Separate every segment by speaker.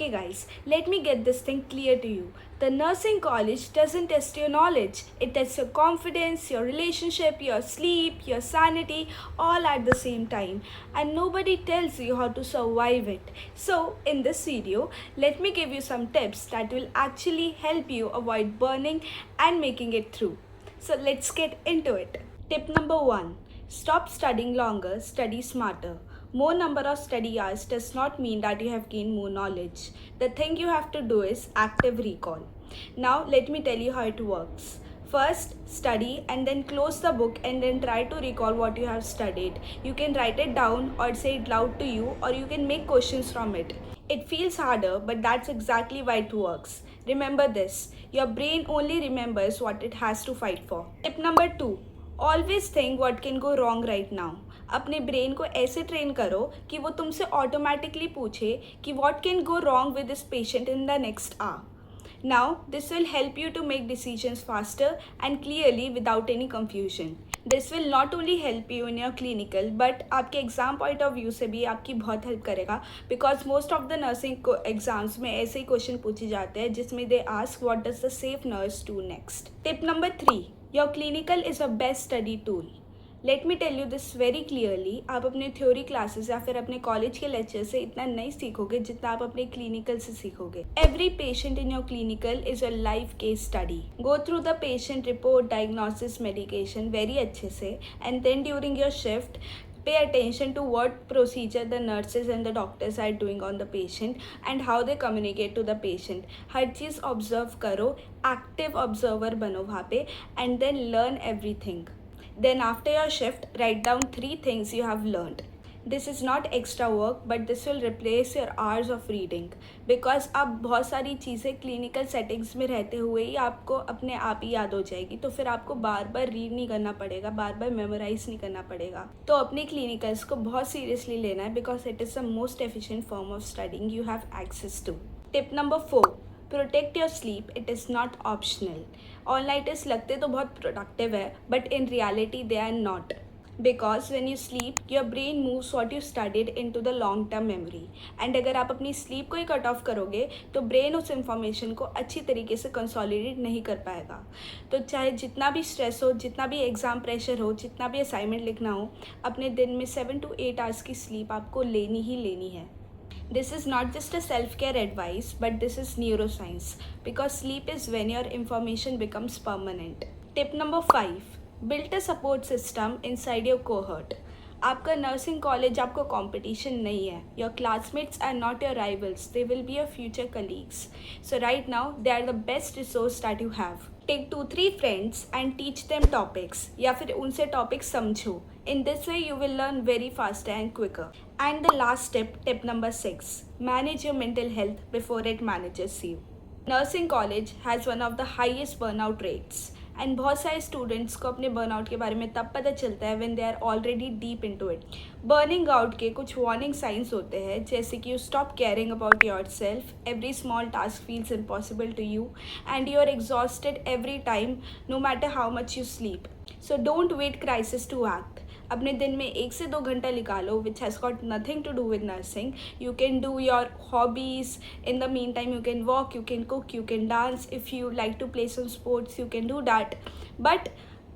Speaker 1: Okay, guys, let me get this thing clear to you. The nursing college doesn't test your knowledge, it tests your confidence, your relationship, your sleep, your sanity, all at the same time. And nobody tells you how to survive it. So, in this video, let me give you some tips that will actually help you avoid burning and making it through. So, let's get into it. Tip number 1. Stop studying longer, study smarter. More number of study hours does not mean that you have gained more knowledge. The thing you have to do is active recall. Now let me tell you how it works. First, study and then close the book and then try to recall what you have studied. You can write it down or say it loud to you, or you can make questions from it. It feels harder, but that's exactly why it works. Remember this, your brain only remembers what it has to fight for. Tip number 2. Always think what can go wrong right now. अपने brain को ऐसे train करो कि वो तुमसे automatically पूछे कि what can go wrong with this patient in the next hour. Now this will help you to make decisions faster and clearly without any confusion. This will not only help you in your clinical but आपके exam point of view से भी आपकी बहुत help करेगा, because most of the nursing exams में ऐसे ही question पूछे जाते हैं जिसमें they ask what does the safe nurse do next. Tip number 3. Your clinical is a best study tool. Let me tell you this very clearly. आप अपने theory classes या फिर अपने कॉलेज के लेक्चर से इतना नहीं सीखोगे जितना आप अपने क्लिनिकल से सीखोगे. Every patient in your clinical is a live case study. Go through the patient report, diagnosis, medication very अच्छे से, and then during your shift pay attention to what procedure the nurses and the doctors are doing on the patient and how they communicate to the patient. Her cheese observe करो, active observer बनो वहाँ पे, and then learn everything. Then after your shift, write down 3 things you have learned. This is not extra work but this will replace your hours of reading, because अब बहुत सारी चीज़ें clinical settings में रहते हुए ही आपको अपने आप ही याद हो जाएगी, तो फिर आपको बार बार रीड नहीं करना पड़ेगा, बार बार मेमोराइज नहीं करना पड़ेगा. तो अपने क्लिनिकल्स को बहुत सीरियसली लेना है, because it is the most efficient form of studying you have access to. Tip number 4. Protect your sleep, it is not optional. All nighters लगते तो बहुत प्रोडक्टिव है but in reality they are not, because when you sleep your brain moves what you studied into the long term memory, and अगर आप अपनी sleep को ही cut off करोगे तो brain उस information को अच्छी तरीके से कंसोलिडेट नहीं कर पाएगा. तो चाहे जितना भी स्ट्रेस हो, जितना भी एग्ज़ाम प्रेशर हो, जितना भी असाइनमेंट लिखना हो, अपने दिन में 7 to 8 आवर्स की स्लीप आपको लेनी ही लेनी है. This is not just a self-care advice, but this is neuroscience, because sleep is when your information becomes permanent. Tip number 5. Build a support system inside your cohort. आपका nursing college आपको competition नहीं है. Your classmates are not your rivals, they will be your future colleagues. So right now they are the best resource that you have. Take 2-3 friends and teach them topics, या फिर उनसे topics समझो. In this way you will learn very faster and quicker. And the last tip, tip number 6. Manage your mental health before it manages you. Nursing college has one of the highest burnout rates. And बहुत सारे students को अपने burnout के बारे में तब पता चलता है when they are already deep into it. Burning out के कुछ वार्निंग साइंस होते हैं, जैसे कि you stop caring about yourself, every small task feels impossible to you, and you are exhausted every time no matter how much you sleep. So don't wait crisis to act. अपने दिन में 1 से 2 घंटा निकालो, which has got nothing to do with nursing. You can do your hobbies in the mean time. You can walk, you can cook, you can dance. If you like to play some sports, you can do that. But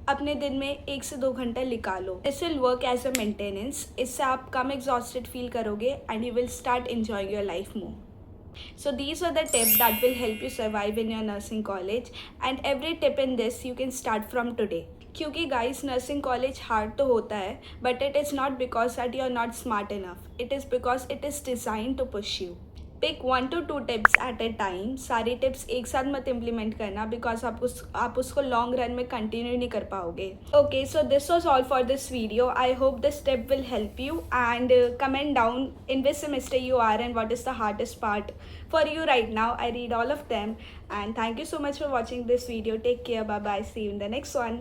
Speaker 1: अपने दिन में 1 से 2 घंटा निकालो. This will work as a maintenance. इससे आप कम exhausted feel करोगे and you will start enjoying your life more. So these were the tips that will help you survive in your nursing college, and every tip in this you can start from today. क्योंकि guys nursing college hard तो होता है, but it is not because that you are not smart enough. It is because it is design to push you. Pick 1 to 2 tips at a time. सारी tips एक साथ मत implement करना, because आप उसको लॉन्ग रन में continue नहीं कर पाओगे. Okay, so this was all for this video. I hope this tip will help you, and comment down in which semester you are and what is the hardest part for you right now. I read all of them, and thank you so much for watching this video. Take care. Bye bye. See you in the next one.